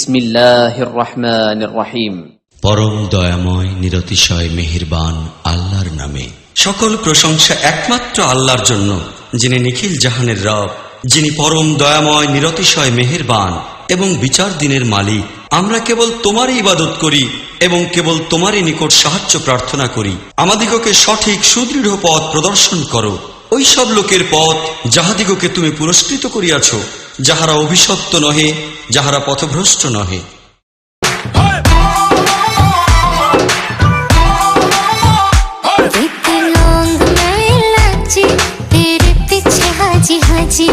বিসমিল্লাহির রহমানির রহিম। পরম দয়াময় নিরতিশয় মেহেরবান আল্লাহর নামে। সকল প্রশংসা একমাত্র আল্লাহর জন্য, যিনি নিখিল জাহানের রব, যিনি পরম দয়াময় নিরতিশয় মেহেরবান এবং বিচার দিনের মালিক। আমরা কেবল তোমারই ইবাদত করি এবং কেবল তোমারই নিকট সাহায্য প্রার্থনা করি। আমাদিগকে সঠিক সুদৃঢ় পথ প্রদর্শন করো, ওই সব লোকের পথ যাহাদিগকে তুমি পুরস্কৃত করিয়াছ, যাহারা অভিশপ্ত নহে, যাহারা পথভ্রষ্ট নহে। तेरे पीछे हाजी हाजी